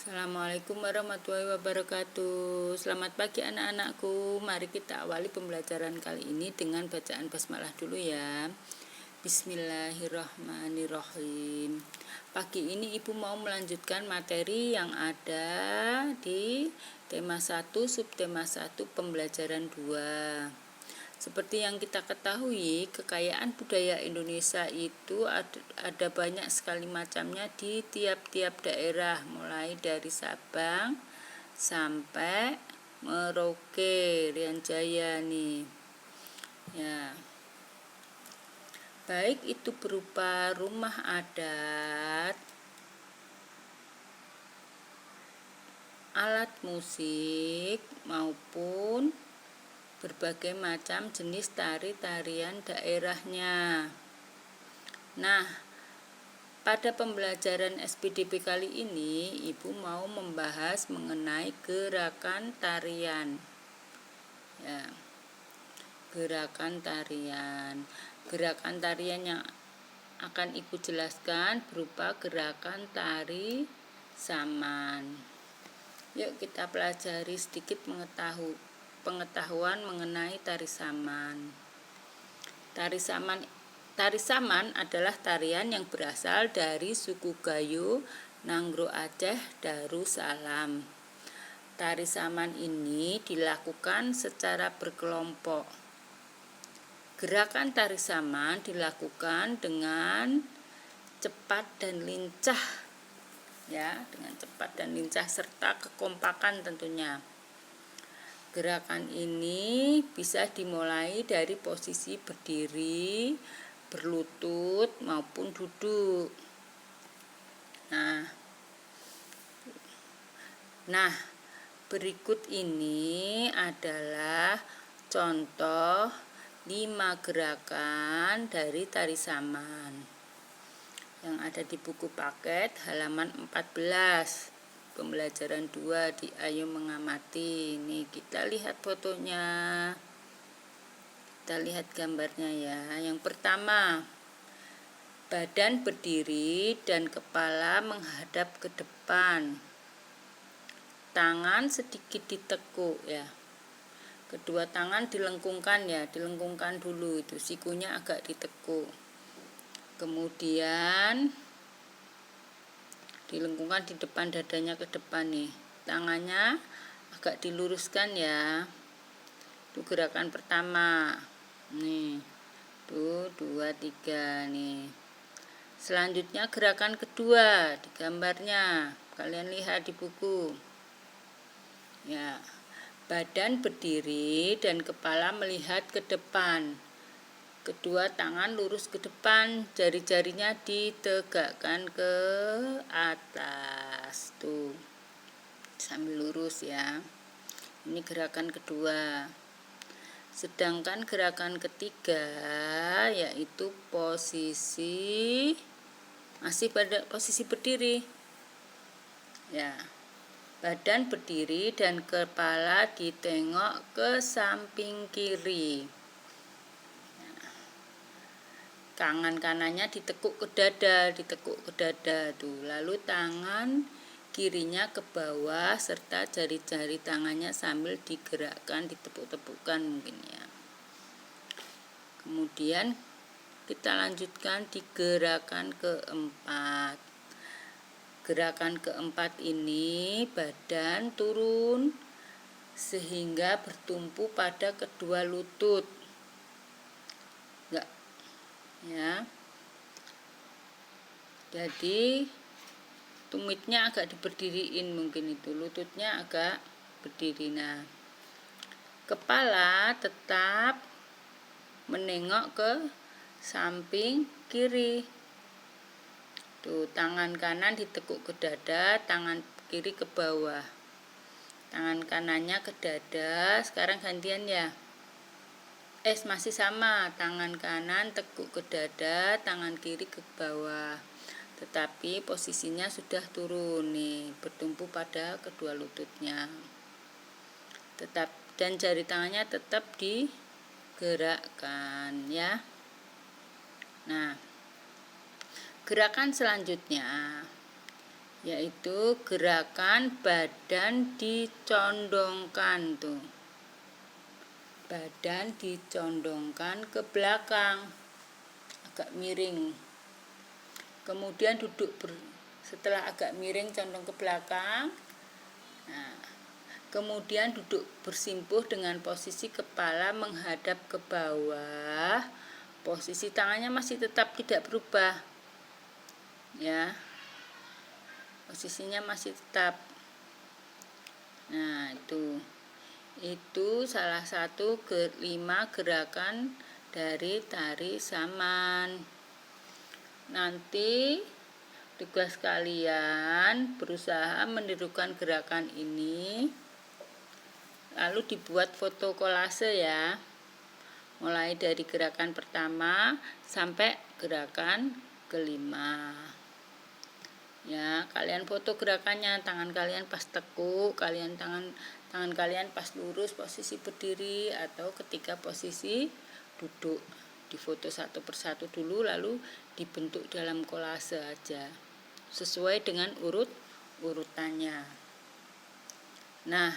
Assalamualaikum warahmatullahi wabarakatuh. Selamat pagi anak-anakku. Mari kita awali pembelajaran kali ini dengan bacaan basmalah dulu ya. Bismillahirrahmanirrahim. Pagi ini Ibu mau melanjutkan materi yang ada di tema 1, subtema 1, pembelajaran 2. Seperti yang kita ketahui, kekayaan budaya Indonesia itu ada banyak sekali macamnya di tiap-tiap daerah, mulai dari Sabang sampai Merauke, Rian Jaya nih. Ya. Baik itu berupa rumah adat, alat musik maupun berbagai macam jenis tari-tarian daerahnya. Nah, pada pembelajaran SPDP kali ini, Ibu mau membahas mengenai gerakan tarian. Ya, gerakan tarian. Gerakan tarian yang akan Ibu jelaskan berupa gerakan tari saman. Yuk kita pelajari sedikit pengetahuan mengenai tari saman. Tari saman adalah tarian yang berasal dari suku Gayo, Nanggro Aceh, Darussalam. Tari saman ini dilakukan secara berkelompok. Gerakan tari saman dilakukan dengan cepat dan lincah, ya, dengan cepat dan lincah serta kekompakan tentunya. Gerakan ini bisa dimulai dari posisi berdiri, berlutut maupun duduk. Nah, berikut ini adalah contoh 5 gerakan dari tari saman yang ada di buku paket halaman 14. Pembelajaran 2 di Ayo Mengamati. Nih kita lihat fotonya. Kita lihat gambarnya ya. Yang pertama, badan berdiri dan kepala menghadap ke depan. Tangan sedikit ditekuk ya. Kedua tangan dilengkungkan ya, dilengkungkan dulu itu, sikunya agak ditekuk. Kemudian dilengkungkan di depan dadanya ke depan nih. Tangannya agak diluruskan ya. Itu gerakan pertama. Nih. Tuh 2 3 nih. Selanjutnya gerakan kedua di gambarnya. Kalian lihat di buku. Ya. Badan berdiri dan kepala melihat ke depan. Kedua tangan lurus ke depan, jari-jarinya ditegakkan ke atas. Tuh. Sambil lurus ya. Ini gerakan kedua. Sedangkan gerakan ketiga yaitu masih pada posisi berdiri. Ya. Badan berdiri dan kepala ditengok ke samping kiri. Tangan kanannya ditekuk ke dada tuh. Lalu tangan kirinya ke bawah serta jari-jari tangannya sambil digerakkan, ditepuk-tepukkan mungkin ya. Kemudian kita lanjutkan di gerakan keempat. Gerakan keempat ini badan turun sehingga bertumpu pada kedua lutut. Ya, jadi tumitnya agak diberdiriin, mungkin itu lututnya agak berdiri. Nah, kepala tetap menengok ke samping kiri. Tuh, tangan kanan ditekuk ke dada, tangan kiri ke bawah. Tangan kanannya ke dada. Sekarang gantian ya. Masih sama, tangan kanan tekuk ke dada, tangan kiri ke bawah. Tetapi posisinya sudah turun nih, bertumpu pada kedua lututnya. Dan jari tangannya tetap digerakkan ya. Nah, gerakan selanjutnya yaitu gerakan badan dicondongkan tuh. Badan dicondongkan ke belakang, agak miring. Kemudian duduk setelah agak miring condong ke belakang. Nah, kemudian duduk bersimpuh dengan posisi kepala menghadap ke bawah. Posisi tangannya masih tetap tidak berubah. Ya. Posisinya masih tetap. Nah, itu salah satu 5 gerakan dari tari saman. Nanti tugas kalian berusaha menirukan gerakan ini, lalu dibuat foto kolase ya, mulai dari gerakan pertama sampai gerakan kelima. Ya, kalian foto gerakannya, tangan kalian pas tekuk, tangan kalian pas lurus posisi berdiri atau ketika posisi duduk. Difoto satu persatu dulu, lalu dibentuk dalam kolase aja, sesuai dengan urutannya. Nah,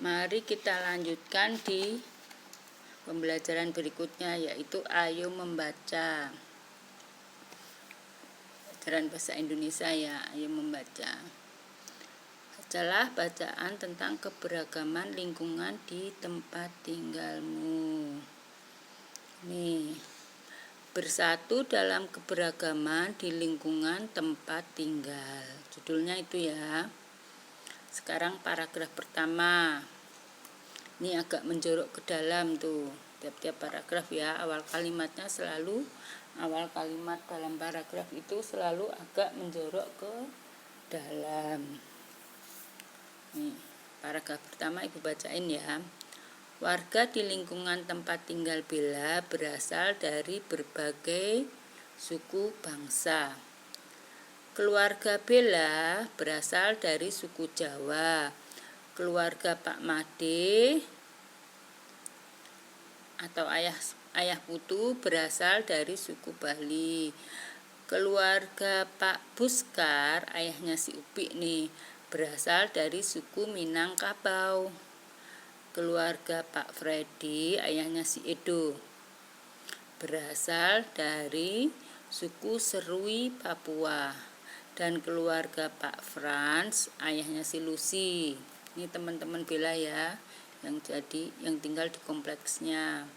mari kita lanjutkan di pembelajaran berikutnya, yaitu ayo membaca. Pelajaran bahasa Indonesia ya, ayo membaca. Bacalah bacaan tentang keberagaman lingkungan di tempat tinggalmu. Nih, bersatu dalam keberagaman di lingkungan tempat tinggal. Judulnya itu ya. Sekarang paragraf pertama. Ini agak menjorok ke dalam tuh. Tiap-tiap paragraf ya, awal kalimat dalam paragraf itu selalu agak menjorok ke dalam. Nih, paragraf pertama Ibu bacain ya. Warga di lingkungan tempat tinggal Bella berasal dari berbagai suku bangsa. Keluarga Bella berasal dari suku Jawa. Keluarga Pak Made atau ayah putu berasal dari suku Bali. Keluarga Pak Buskar, ayahnya si Upi nih, berasal dari suku Minangkabau. Keluarga Pak Freddy, ayahnya si Edo, berasal dari suku Serui, Papua. Dan keluarga Pak Franz, ayahnya si Lucy. Ini teman-teman Bella ya, yang tinggal di kompleksnya.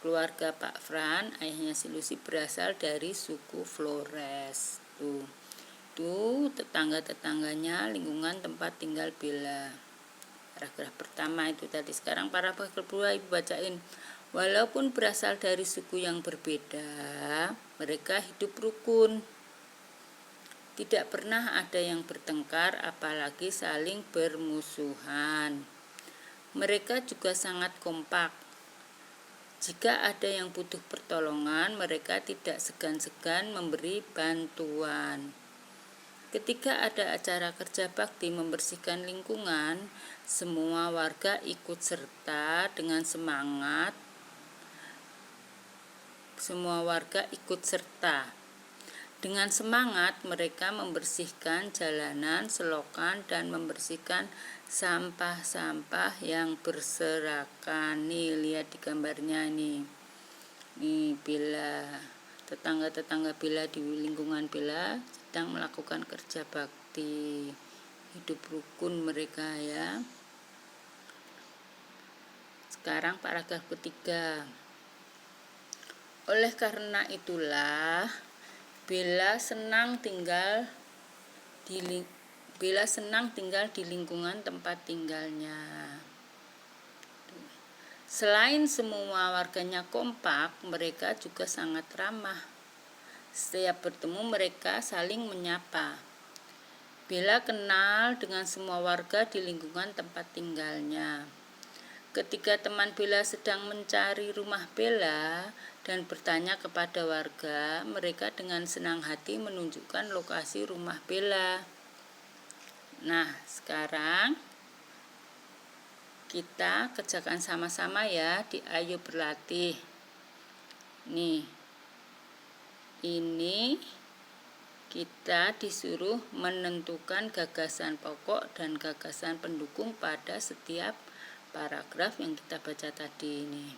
Keluarga Pak Fran, ayahnya si Lucy, berasal dari suku Flores. Tuh tetangga-tetangganya lingkungan tempat tinggal Bella. Paragraf pertama itu tadi. Sekarang paragraf kedua Ibu bacain. Walaupun berasal dari suku yang berbeda, mereka hidup rukun. Tidak pernah ada yang bertengkar, apalagi saling bermusuhan. Mereka juga sangat kompak. Jika ada yang butuh pertolongan, mereka tidak segan-segan memberi bantuan. Ketika ada acara kerja bakti membersihkan lingkungan, semua warga ikut serta dengan semangat. Dengan semangat mereka membersihkan jalanan, selokan, dan membersihkan sampah-sampah yang berserakan. Nih, lihat di gambarnya nih. Nih Bella, tetangga-tetangga Bella di lingkungan Bella sedang melakukan kerja bakti. Hidup rukun mereka ya. Sekarang paragraf ketiga. Oleh karena itulah Bella senang tinggal di lingkungan tempat tinggalnya. Selain semua warganya kompak, mereka juga sangat ramah. Setiap bertemu mereka saling menyapa. Bella kenal dengan semua warga di lingkungan tempat tinggalnya. Ketika teman Bella sedang mencari rumah Bella dan bertanya kepada warga, mereka dengan senang hati menunjukkan lokasi rumah Bella. Nah, sekarang kita kerjakan sama-sama ya di Ayo Berlatih. Nih, ini kita disuruh menentukan gagasan pokok dan gagasan pendukung pada setiap paragraf yang kita baca tadi ini.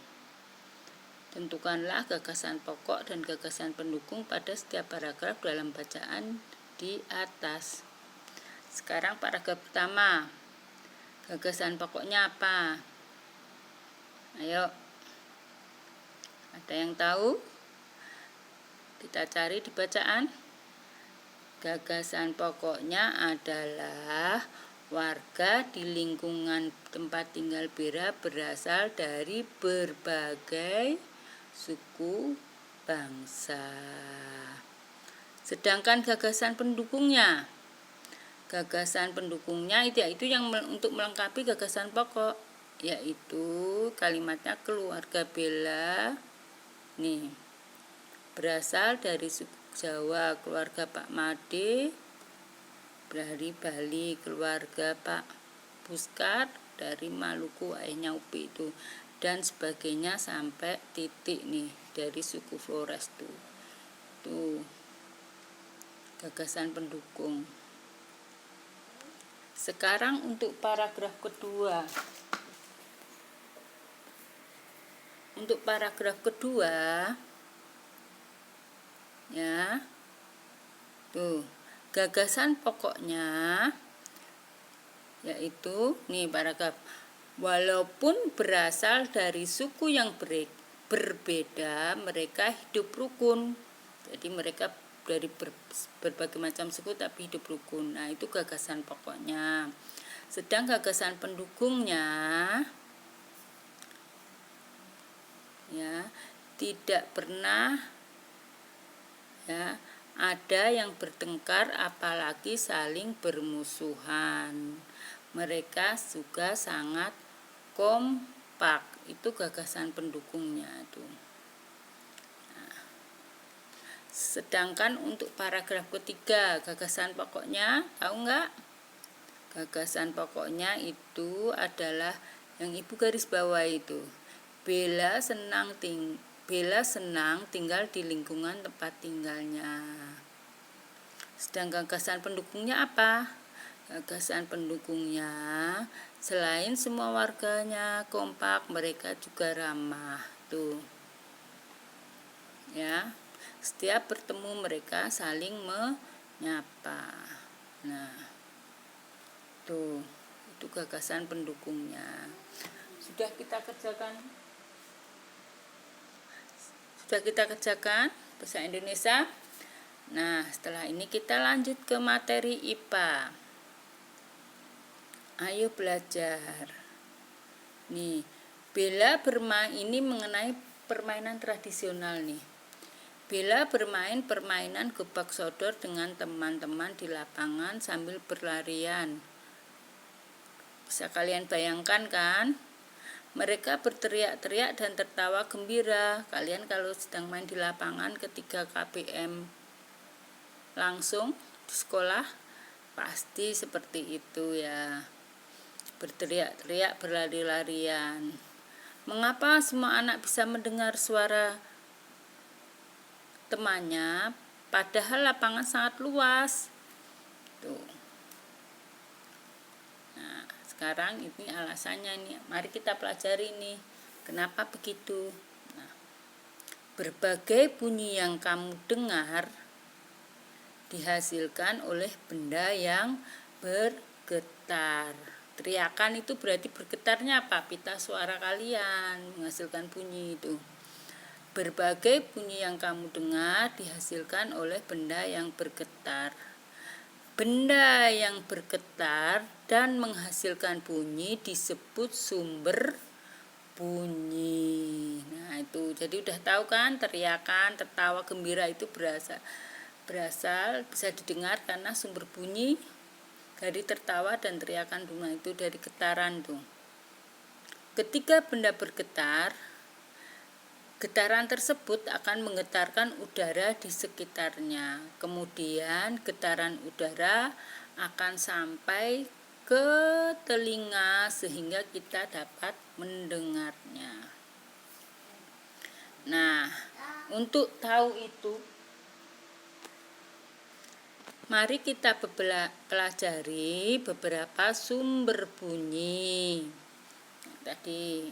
Tentukanlah gagasan pokok dan gagasan pendukung pada setiap paragraf dalam bacaan di atas. Sekarang paragraf pertama. Gagasan pokoknya apa? Ayo. Ada yang tahu? Kita cari di bacaan. Gagasan pokoknya adalah warga di lingkungan tempat tinggal Bella berasal dari berbagai suku bangsa. Sedangkan gagasan pendukungnya itu yang untuk melengkapi gagasan pokok, yaitu kalimatnya keluarga Bella nih berasal dari suku Jawa, keluarga Pak Made dari Bali, keluarga Pak Puskar dari Maluku, ayahnya Upi itu, dan sebagainya sampai titik nih dari suku Flores tuh gagasan pendukung. Sekarang untuk paragraf kedua. Untuk paragraf kedua ya, tuh gagasan pokoknya yaitu nih paragraf, walaupun berasal dari suku yang berbeda, mereka hidup rukun. Jadi mereka dari berbagai macam suku tapi hidup rukun. Nah, itu gagasan pokoknya. Sedang gagasan pendukungnya ya, tidak pernah ya ada yang bertengkar apalagi saling bermusuhan. Mereka juga sangat kompak. Itu gagasan pendukungnya tuh. Nah, sedangkan untuk paragraf ketiga, gagasan pokoknya tahu nggak? Gagasan pokoknya itu adalah yang ibu garis bawah itu. Bella senang tinggal di lingkungan tempat tinggalnya. Sedang gagasan pendukungnya apa? Gagasan pendukungnya, selain semua warganya kompak, mereka juga ramah. Tuh. Ya. Setiap bertemu mereka saling menyapa. Nah. Tuh, itu gagasan pendukungnya. Sudah kita kerjakan bahasa Indonesia. Nah, setelah ini kita lanjut ke materi IPA. Ayo belajar. Nih, Bella bermain ini mengenai permainan tradisional nih. Bella bermain permainan gebak sodor dengan teman-teman di lapangan sambil berlarian. Bisa kalian bayangkan kan? Mereka berteriak-teriak dan tertawa gembira. Kalian kalau sedang main di lapangan ketika KBM langsung di sekolah pasti seperti itu ya. Berteriak-teriak, berlari-larian. Mengapa semua anak bisa mendengar suara temannya padahal lapangan sangat luas? Tuh. Nah, sekarang ini alasannya nih. Mari kita pelajari nih. Kenapa begitu? Nah, berbagai bunyi yang kamu dengar dihasilkan oleh benda yang bergetar. Teriakan itu berarti bergetarnya apa? Pita suara kalian menghasilkan bunyi itu. Berbagai bunyi yang kamu dengar dihasilkan oleh benda yang bergetar. Benda yang bergetar dan menghasilkan bunyi disebut sumber bunyi. Nah, itu jadi udah tahu kan, teriakan, tertawa, gembira itu berasal bisa didengar karena sumber bunyi dari tertawa dan teriakan bunga itu dari getaran tuh. Ketika benda bergetar, getaran tersebut akan menggetarkan udara di sekitarnya. Kemudian getaran udara akan sampai ke telinga sehingga kita dapat mendengarnya. Nah, untuk tahu itu Mari kita pelajari beberapa sumber bunyi. Tadi,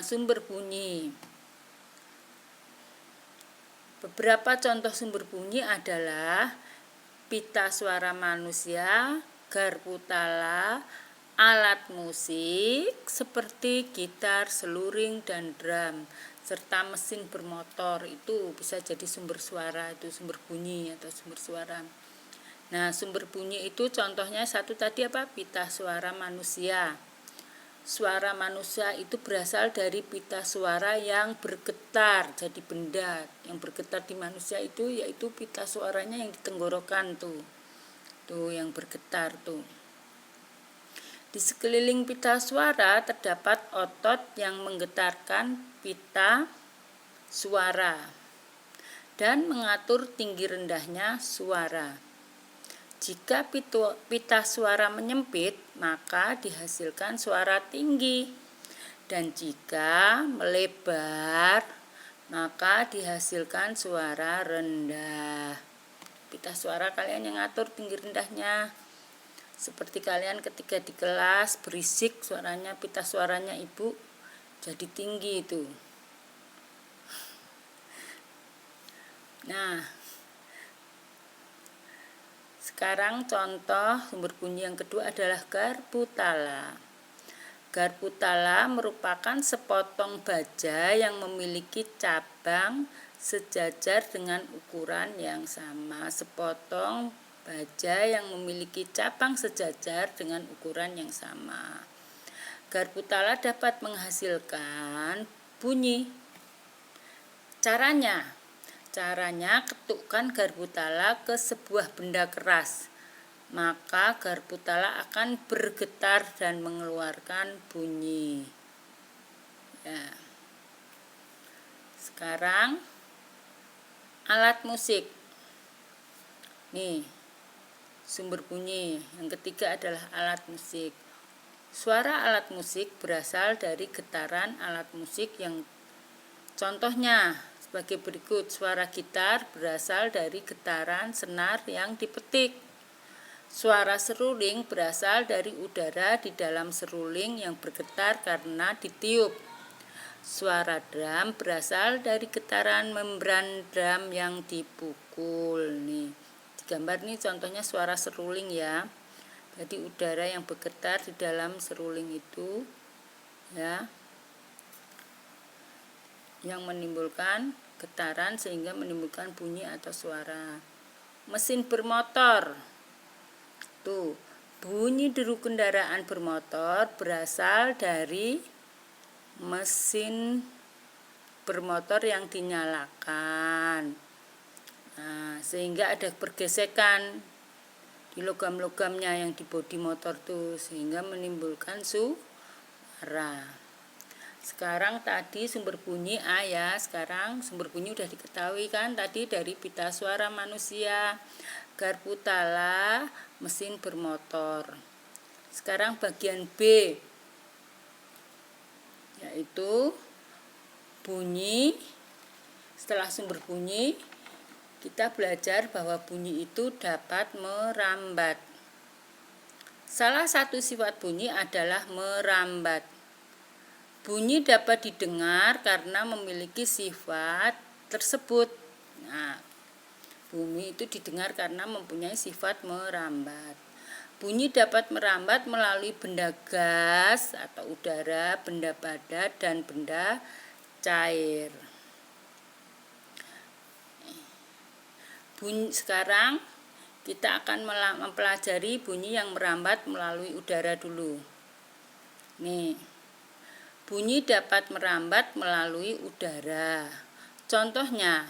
sumber bunyi. Beberapa contoh sumber bunyi adalah pita suara manusia, garpu tala, alat musik seperti gitar, seluring, dan drum, serta mesin bermotor. Itu bisa jadi sumber suara, itu sumber bunyi atau sumber suara. Nah, sumber bunyi itu contohnya satu tadi apa? Pita suara manusia. Suara manusia itu berasal dari pita suara yang bergetar, jadi benda yang bergetar di manusia itu yaitu pita suaranya yang di tenggorokan tuh yang bergetar tuh. Di sekeliling pita suara terdapat otot yang menggetarkan pita suara dan mengatur tinggi rendahnya suara. Jika pita suara menyempit, maka dihasilkan suara tinggi. Dan jika melebar, maka dihasilkan suara rendah. Pita suara kalian yang ngatur tinggi rendahnya. Seperti kalian ketika di kelas berisik suaranya, pita suaranya ibu jadi tinggi itu. Nah, sekarang contoh sumber bunyi yang kedua adalah garpu tala. Garpu tala merupakan sepotong baja yang memiliki cabang sejajar dengan ukuran yang sama. Sepotong baja yang memiliki cabang sejajar dengan ukuran yang sama. Garpu tala dapat menghasilkan bunyi. Caranya ketukkan garpu tala ke sebuah benda keras. Maka garpu tala akan bergetar dan mengeluarkan bunyi. Ya. Sekarang alat musik. Nih, sumber bunyi yang ketiga adalah alat musik. Suara alat musik berasal dari getaran alat musik yang contohnya sebagai berikut. Suara gitar berasal dari getaran senar yang dipetik. Suara seruling berasal dari udara di dalam seruling yang bergetar karena ditiup. Suara drum berasal dari getaran membran drum yang dipukul. Nih, gambar nih contohnya suara seruling ya. Jadi udara yang bergetar di dalam seruling itu ya, yang menimbulkan getaran sehingga menimbulkan bunyi atau suara. Mesin bermotor. Tuh, bunyi deru kendaraan bermotor berasal dari mesin bermotor yang dinyalakan. Nah, sehingga ada pergesekan di logam-logamnya yang di bodi motor tuh sehingga menimbulkan suara. Sekarang tadi sumber bunyi A ya, sekarang sumber bunyi udah diketahui kan tadi dari pita suara manusia, garpu tala, mesin bermotor. Sekarang bagian B yaitu bunyi. Setelah sumber bunyi kita belajar bahwa bunyi itu dapat merambat. Salah satu sifat bunyi adalah merambat. Bunyi dapat didengar karena memiliki sifat tersebut. Nah, bunyi itu didengar karena mempunyai sifat merambat. Bunyi dapat merambat melalui benda gas atau udara, benda padat, dan benda cair. Sekarang kita akan mempelajari bunyi yang merambat melalui udara dulu. Nih, bunyi dapat merambat melalui udara. Contohnya,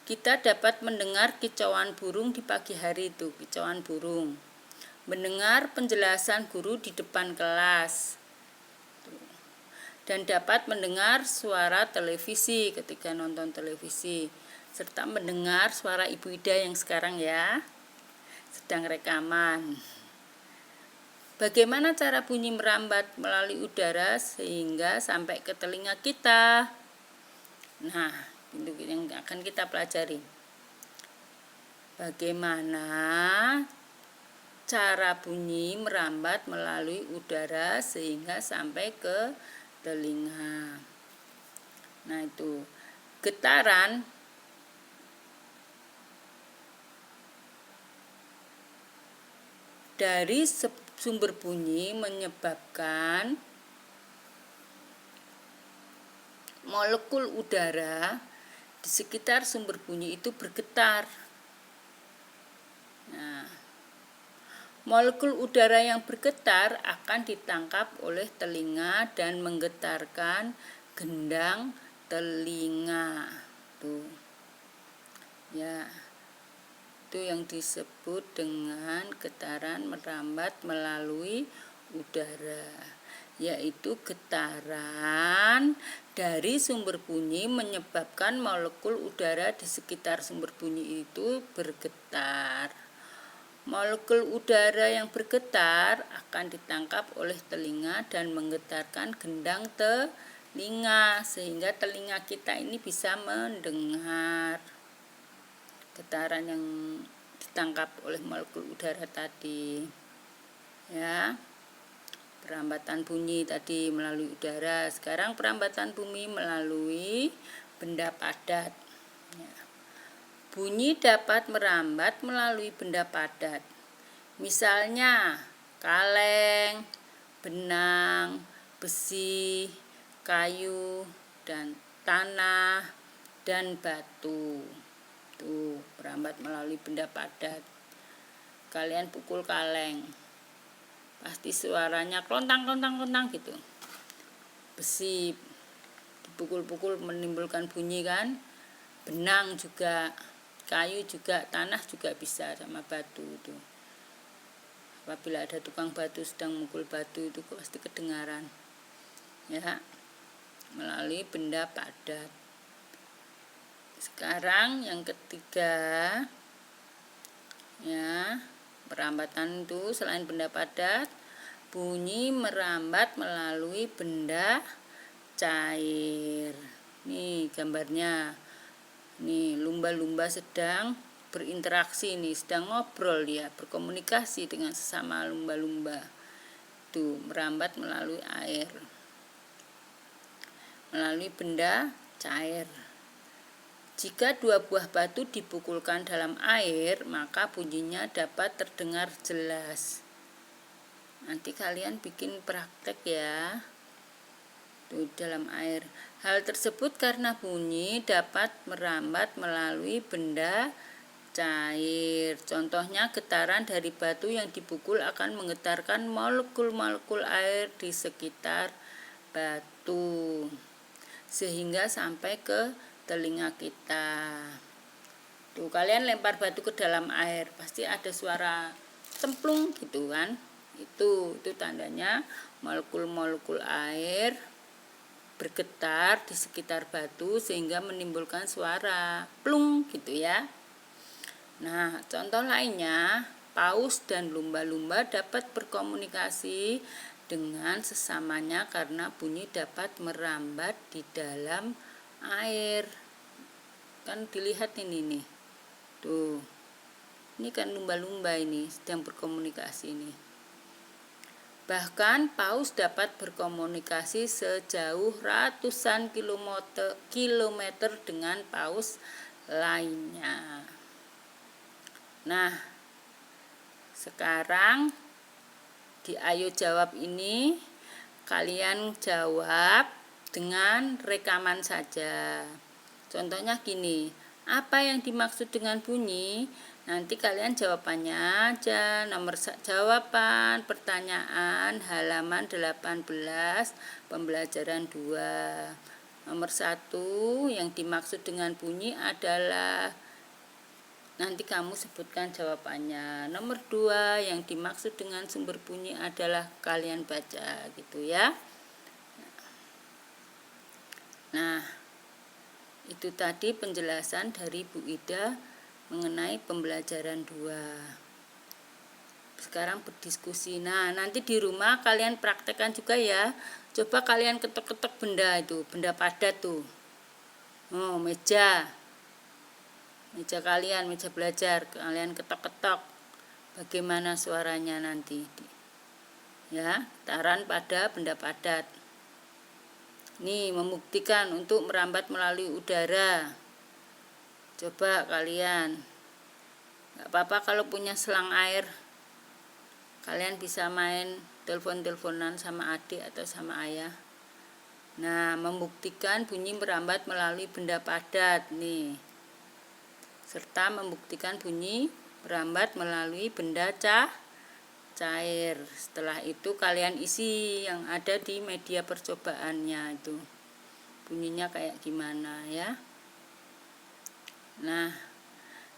kita dapat mendengar kicauan burung di pagi hari itu, kicauan burung. Mendengar penjelasan guru di depan kelas. Dan dapat mendengar suara televisi ketika nonton televisi. Serta mendengar suara Ibu Ida yang sekarang ya sedang rekaman. Bagaimana cara bunyi merambat melalui udara sehingga sampai ke telinga kita? Nah, itu yang akan kita pelajari. bagaimana cara bunyi merambat melalui udara sehingga sampai ke telinga. Nah, itu getaran dari sumber bunyi menyebabkan molekul udara di sekitar sumber bunyi itu bergetar. Nah, molekul udara yang bergetar akan ditangkap oleh telinga dan menggetarkan gendang telinga. Tuh. Ya. Itu yang disebut dengan getaran merambat melalui udara, yaitu getaran dari sumber bunyi menyebabkan molekul udara di sekitar sumber bunyi itu bergetar. Molekul udara yang bergetar akan ditangkap oleh telinga dan menggetarkan gendang telinga sehingga telinga kita ini bisa mendengar getaran yang ditangkap oleh molekul udara tadi. Ya. Perambatan bunyi tadi melalui udara. Sekarang perambatan bunyi melalui benda padat. Ya. Bunyi dapat merambat melalui benda padat. Misalnya kaleng, benang, besi, kayu, dan tanah, dan batu. Tuh, merambat melalui benda padat. Kalian pukul kaleng, pasti suaranya klontang-klontang-klontang gitu. Besi dipukul-pukul menimbulkan bunyi kan. Benang juga, kayu juga, tanah juga bisa, sama batu itu. Apabila ada tukang batu sedang mukul batu itu pasti kedengaran. Ya, melalui benda padat. Sekarang yang ketiga, ya, perambatan itu selain benda padat, bunyi merambat melalui benda cair. Nih gambarnya. Nih lumba-lumba sedang berinteraksi nih, sedang ngobrol dia, berkomunikasi dengan sesama lumba-lumba. Tuh, merambat melalui air. Melalui benda cair. Jika dua buah batu dipukulkan dalam air, maka bunyinya dapat terdengar jelas. Nanti kalian bikin praktek ya. Tuh, dalam air. Hal tersebut karena bunyi dapat merambat melalui benda cair. Contohnya getaran dari batu yang dipukul akan menggetarkan molekul-molekul air di sekitar batu sehingga sampai ke telinga kita. Tuh, kalian lempar batu ke dalam air, pasti ada suara cemplung gitu kan. Itu tandanya molekul-molekul air bergetar di sekitar batu sehingga menimbulkan suara plung gitu ya. Nah, contoh lainnya, paus dan lumba-lumba dapat berkomunikasi dengan sesamanya karena bunyi dapat merambat di dalam air. Kan dilihat ini nih. Tuh. Ini kan lumba-lumba ini sedang berkomunikasi nih. Bahkan paus dapat berkomunikasi sejauh ratusan kilometer dengan paus lainnya. Nah, sekarang di Ayo Jawab ini kalian jawab dengan rekaman saja. Contohnya gini, apa yang dimaksud dengan bunyi? Nanti kalian jawabannya aja. Nomor jawaban pertanyaan halaman 18 pembelajaran 2. Nomor 1 yang dimaksud dengan bunyi adalah, nanti kamu sebutkan jawabannya. Nomor 2 yang dimaksud dengan sumber bunyi adalah kalian baca gitu ya. Nah, itu tadi penjelasan dari Bu Ida mengenai pembelajaran 2. Sekarang berdiskusi. Nah, nanti di rumah kalian praktekkan juga ya. Coba kalian ketok-ketok benda itu, benda padat tuh. Oh, meja. meja kalian, meja belajar, kalian ketok-ketok bagaimana suaranya nanti. Ya, getaran pada benda padat. Nih, membuktikan untuk merambat melalui udara. Coba kalian, nggak apa-apa kalau punya selang air, kalian bisa main telepon-teleponan sama adik atau sama ayah. Nah, membuktikan bunyi merambat melalui benda padat nih, serta membuktikan bunyi merambat melalui benda cair. Setelah itu kalian isi yang ada di media percobaannya itu, bunyinya kayak gimana ya. Nah,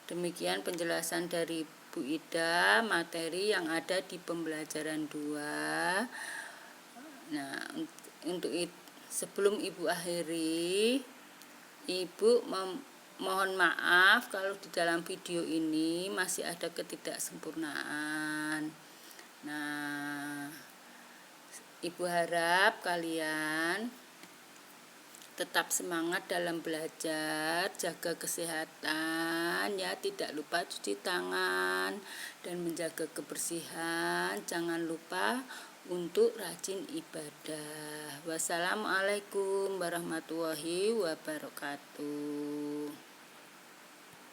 demikian penjelasan dari Bu Ida materi yang ada di pembelajaran 2. Nah, untuk sebelum Ibu akhiri, Ibu mohon maaf kalau di dalam video ini masih ada ketidaksempurnaan. Nah, Ibu harap kalian tetap semangat dalam belajar, jaga kesehatan ya, tidak lupa cuci tangan dan menjaga kebersihan. Jangan lupa untuk rajin ibadah. Wassalamualaikum warahmatullahi wabarakatuh.